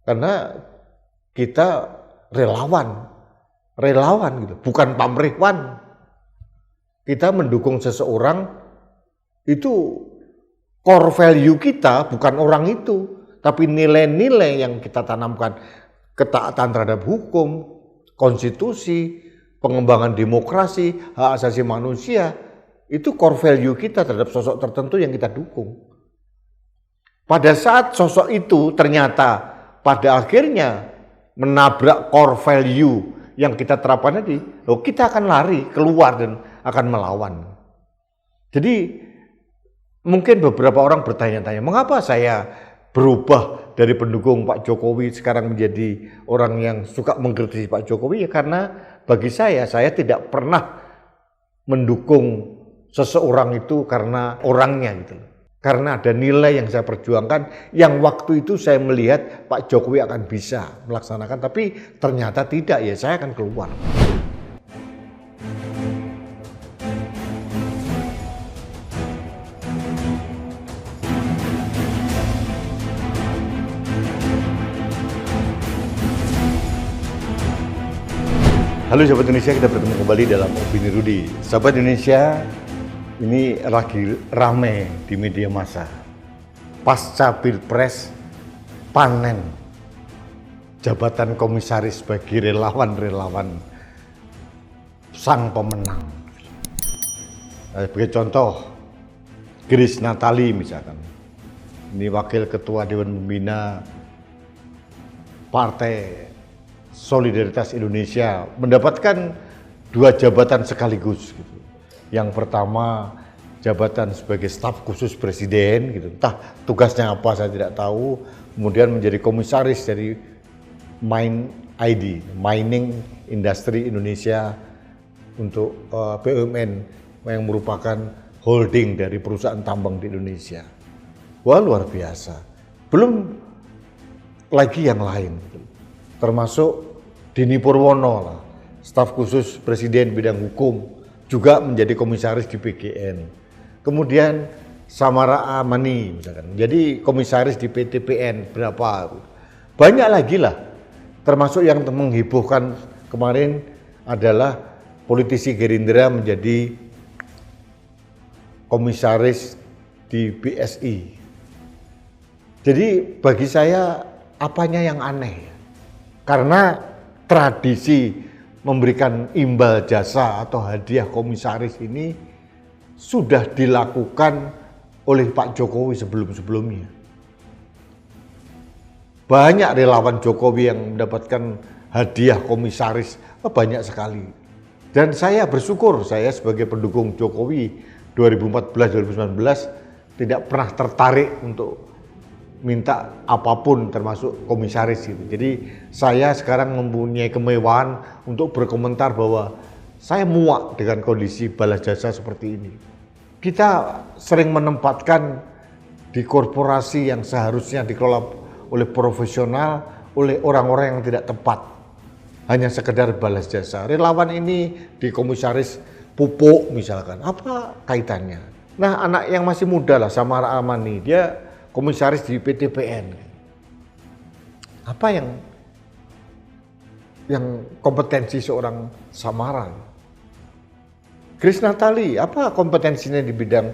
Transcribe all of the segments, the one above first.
Karena kita relawan gitu, bukan pamrihwan. Kita mendukung seseorang itu core value kita bukan orang itu, tapi nilai-nilai yang kita tanamkan, ketaatan terhadap hukum, konstitusi, pengembangan demokrasi, hak asasi manusia, itu core value kita terhadap sosok tertentu yang kita dukung. Pada saat sosok itu ternyata pada akhirnya menabrak core value yang kita terapkan tadi, kita akan lari keluar dan akan melawan. Jadi mungkin beberapa orang bertanya-tanya, mengapa saya berubah dari pendukung Pak Jokowi sekarang menjadi orang yang suka mengkritisi Pak Jokowi? Ya karena bagi saya tidak pernah mendukung seseorang itu karena orangnya gitu. Karena ada nilai yang saya perjuangkan, yang waktu itu saya melihat Pak Jokowi akan bisa melaksanakan, tapi ternyata tidak, ya saya akan keluar. Halo Sahabat Indonesia, kita bertemu kembali dalam Opini Rudy. Sahabat Indonesia, ini lagi rame di media massa. Pasca Pilpres, panen jabatan komisaris bagi relawan-relawan sang pemenang. Sebagai contoh, Grace Natali misalkan. Ini Wakil Ketua Dewan Pembina Partai Solidaritas Indonesia, mendapatkan 2 jabatan sekaligus gitu. Yang pertama jabatan sebagai staf khusus presiden gitu, entah tugasnya apa saya tidak tahu. Kemudian menjadi komisaris dari MIND, Mining Industry Indonesia, untuk BUMN yang merupakan holding dari perusahaan tambang di Indonesia. Wah, luar biasa. Belum lagi yang lain gitu. Termasuk Dini Purwono lah, staf khusus presiden bidang hukum, juga menjadi komisaris di PGN. Kemudian Samara Amani misalkan, jadi komisaris di PTPN berapa. Banyak lagi lah, termasuk yang menghebohkan kemarin adalah politisi Gerindra menjadi komisaris di BSI. Jadi bagi saya apanya yang aneh? Karena tradisi memberikan imbal jasa atau hadiah komisaris ini sudah dilakukan oleh Pak Jokowi sebelum-sebelumnya. Banyak relawan Jokowi yang mendapatkan hadiah komisaris, banyak sekali. Dan saya bersyukur, saya sebagai pendukung Jokowi 2014-2019 tidak pernah tertarik untuk minta apapun termasuk komisaris gitu. Jadi saya sekarang mempunyai kemewahan untuk berkomentar bahwa saya muak dengan kondisi balas jasa seperti ini. Kita sering menempatkan di korporasi yang seharusnya dikelola oleh profesional, oleh orang-orang yang tidak tepat. Hanya sekedar balas jasa. Relawan ini di komisaris pupuk misalkan, apa kaitannya? Nah, anak yang masih muda lah, Samara Amani, dia komisaris di PTPN. Apa yang kompetensi seorang Samara? Grace Natali, apa kompetensinya di bidang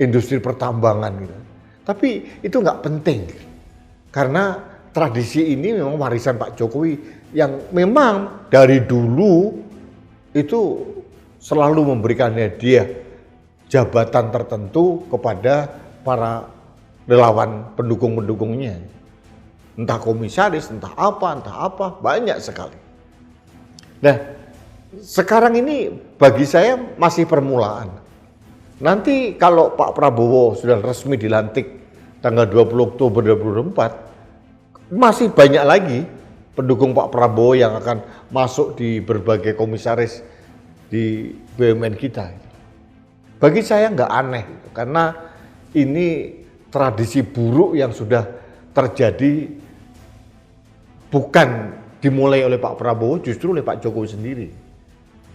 industri pertambangan gitu. Tapi itu nggak penting, karena tradisi ini memang warisan Pak Jokowi yang memang dari dulu itu selalu memberikan hadiah jabatan tertentu kepada para relawan pendukung-pendukungnya, entah komisaris, entah apa, banyak sekali. Nah, sekarang ini bagi saya masih permulaan. Nanti kalau Pak Prabowo sudah resmi dilantik tanggal 20 Oktober 2024, masih banyak lagi pendukung Pak Prabowo yang akan masuk di berbagai komisaris di BUMN kita. Bagi saya nggak aneh, karena ini tradisi buruk yang sudah terjadi, bukan dimulai oleh Pak Prabowo, justru oleh Pak Jokowi sendiri.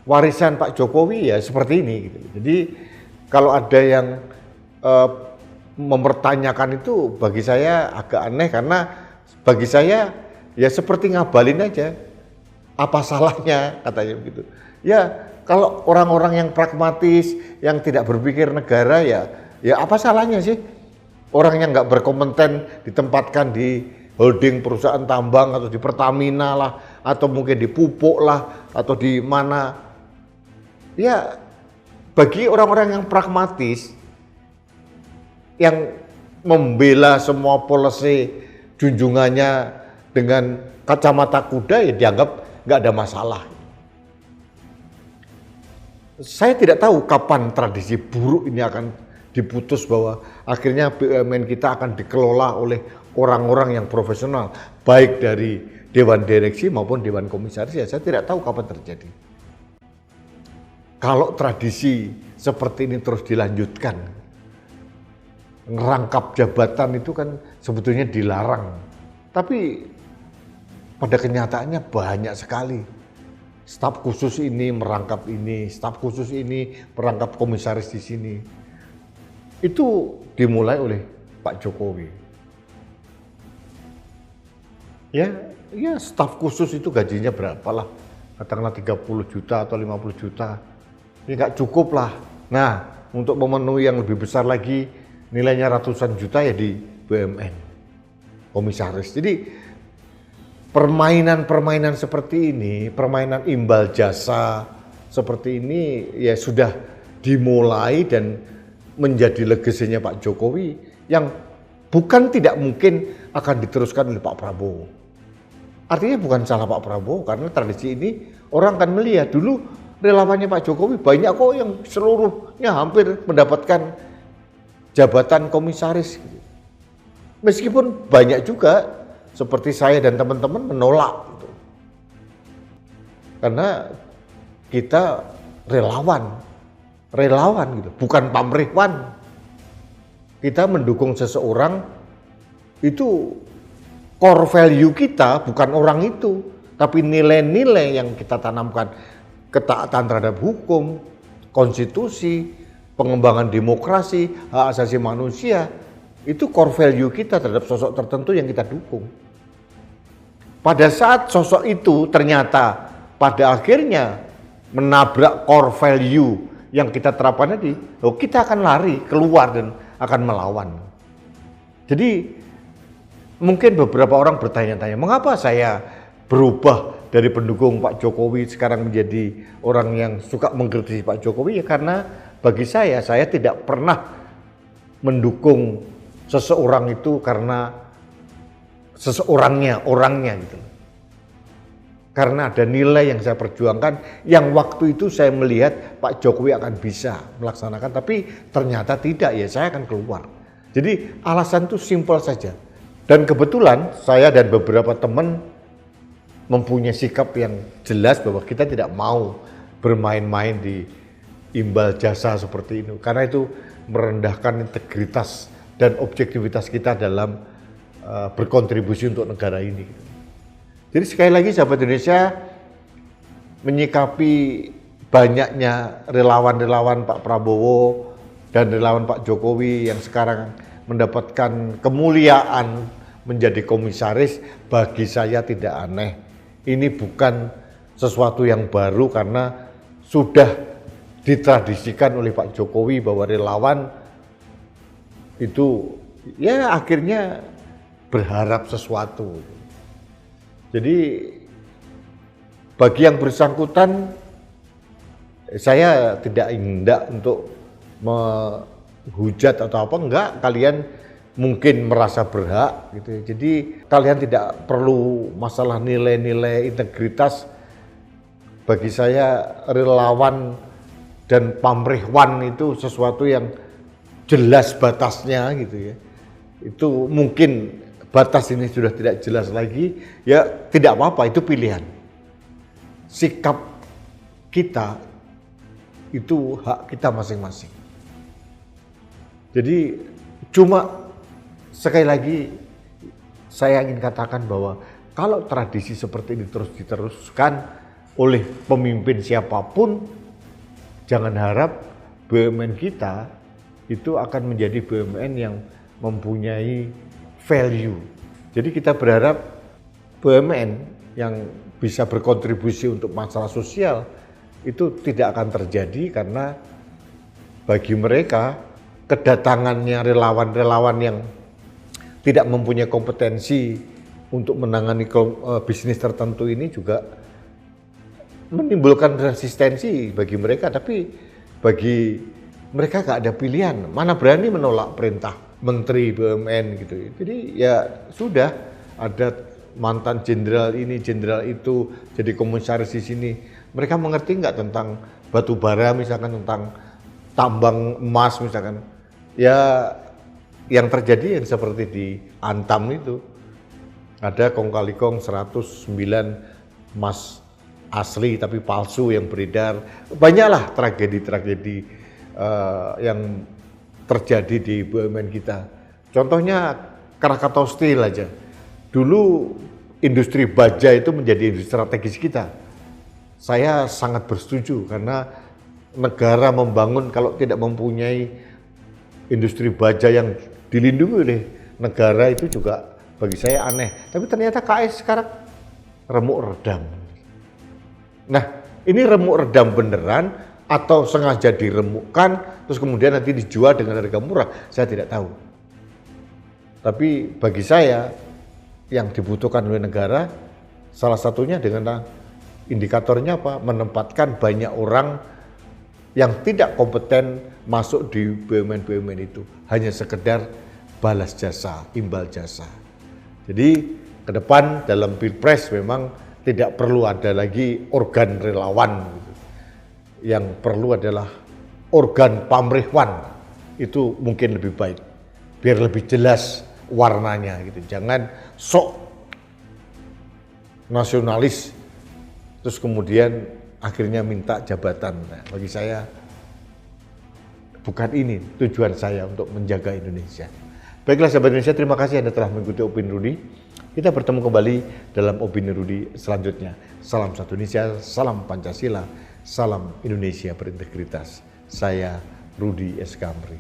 Warisan Pak Jokowi ya seperti ini gitu. Jadi kalau ada yang mempertanyakan itu bagi saya agak aneh, karena bagi saya ya seperti ngabalin aja. Apa salahnya katanya begitu. Ya kalau orang-orang yang pragmatis, yang tidak berpikir negara ya apa salahnya sih? Orang yang nggak berkompeten ditempatkan di holding perusahaan tambang atau di Pertamina lah, atau mungkin di Pupuk lah, atau di mana. Ya bagi orang-orang yang pragmatis, yang membela semua policy junjungannya dengan kacamata kuda ya dianggap nggak ada masalah. Saya tidak tahu kapan tradisi buruk ini akan diputus bahwa akhirnya BUMN kita akan dikelola oleh orang-orang yang profesional, baik dari Dewan Direksi maupun Dewan Komisaris, ya saya tidak tahu kapan terjadi. Kalau tradisi seperti ini terus dilanjutkan, ngerangkap jabatan itu kan sebetulnya dilarang. Tapi pada kenyataannya banyak sekali. Staf khusus ini merangkap ini, staf khusus ini merangkap komisaris di sini. Itu dimulai oleh Pak Jokowi. Ya staf khusus itu gajinya berapa lah? Katakanlah 30 juta atau 50 juta. Ya nggak cukup lah. Nah, untuk memenuhi yang lebih besar lagi, nilainya ratusan juta ya di BUMN, komisaris. Jadi permainan-permainan seperti ini, permainan imbal jasa seperti ini ya sudah dimulai dan menjadi legasinya Pak Jokowi yang bukan tidak mungkin akan diteruskan oleh Pak Prabowo. Artinya bukan salah Pak Prabowo, karena tradisi ini orang akan melihat dulu relawannya Pak Jokowi banyak kok yang seluruhnya hampir mendapatkan jabatan komisaris. Meskipun banyak juga seperti saya dan teman-teman menolak gitu. Karena kita relawan gitu, bukan pamrihwan. Kita mendukung seseorang itu core value kita bukan orang itu, tapi nilai-nilai yang kita tanamkan, ketaatan terhadap hukum, konstitusi, pengembangan demokrasi, hak asasi manusia, itu core value kita terhadap sosok tertentu yang kita dukung. Pada saat sosok itu ternyata pada akhirnya menabrak core value yang kita terapkan tadi, kita akan lari keluar dan akan melawan. Jadi mungkin beberapa orang bertanya-tanya, mengapa saya berubah dari pendukung Pak Jokowi sekarang menjadi orang yang suka mengkritisi Pak Jokowi? Ya karena bagi saya tidak pernah mendukung seseorang itu karena orangnya gitu. Karena ada nilai yang saya perjuangkan, yang waktu itu saya melihat Pak Jokowi akan bisa melaksanakan, tapi ternyata tidak, ya saya akan keluar. Jadi alasan itu simpel saja. Dan kebetulan saya dan beberapa teman mempunyai sikap yang jelas bahwa kita tidak mau bermain-main di imbal jasa seperti itu. Karena itu merendahkan integritas dan objektivitas kita dalam berkontribusi untuk negara ini. Jadi sekali lagi sahabat Indonesia, menyikapi banyaknya relawan-relawan Pak Prabowo dan relawan Pak Jokowi yang sekarang mendapatkan kemuliaan menjadi komisaris, bagi saya tidak aneh. Ini bukan sesuatu yang baru karena sudah ditradisikan oleh Pak Jokowi bahwa relawan itu ya akhirnya berharap sesuatu. Jadi bagi yang bersangkutan, saya tidak hendak untuk menghujat atau apa, enggak, kalian mungkin merasa berhak gitu. Jadi kalian tidak perlu masalah nilai-nilai integritas. Bagi saya relawan dan pamrihwan itu sesuatu yang jelas batasnya gitu ya. Itu mungkin batas ini sudah tidak jelas lagi, ya tidak apa-apa, itu pilihan. Sikap kita itu hak kita masing-masing. Jadi cuma sekali lagi saya ingin katakan bahwa kalau tradisi seperti ini terus diteruskan oleh pemimpin siapapun, jangan harap BUMN kita itu akan menjadi BUMN yang mempunyai value. Jadi kita berharap BUMN yang bisa berkontribusi untuk masalah sosial itu tidak akan terjadi karena bagi mereka kedatangannya relawan-relawan yang tidak mempunyai kompetensi untuk menangani bisnis tertentu ini juga menimbulkan resistensi bagi mereka, tapi bagi mereka nggak ada pilihan, mana berani menolak perintah menteri BUMN gitu. Jadi ya sudah, ada mantan jenderal ini, jenderal itu jadi komisaris di sini. Mereka mengerti nggak tentang batu bara misalkan, tentang tambang emas misalkan. Ya yang terjadi yang seperti di Antam itu, ada kong kali kong 109 emas asli tapi palsu yang beredar. Banyaklah tragedi-tragedi yang terjadi di BUMN kita. Contohnya Krakatau Steel aja. Dulu industri baja itu menjadi industri strategis kita. Saya sangat bersetuju karena negara membangun kalau tidak mempunyai industri baja yang dilindungi oleh negara itu juga bagi saya aneh. Tapi ternyata KS sekarang remuk redam. Nah, ini remuk redam beneran atau sengaja diremukkan terus kemudian nanti dijual dengan harga murah, saya tidak tahu. Tapi bagi saya yang dibutuhkan oleh negara salah satunya dengan indikatornya apa? Menempatkan banyak orang yang tidak kompeten masuk di BUMN-BUMN itu, hanya sekedar balas jasa, imbal jasa. Jadi ke depan dalam Pilpres memang tidak perlu ada lagi organ relawan gitu. Yang perlu adalah organ pamrihwan, itu mungkin lebih baik biar lebih jelas warnanya gitu. Jangan sok nasionalis terus kemudian akhirnya minta jabatan. Nah, bagi saya bukan ini tujuan saya untuk menjaga Indonesia. Baiklah sahabat Indonesia, terima kasih Anda telah mengikuti Opini Rudi. Kita bertemu kembali dalam Opini Rudi selanjutnya. Salam satu Indonesia, salam Pancasila, salam Indonesia berintegritas. Saya Rudi S. Kamri.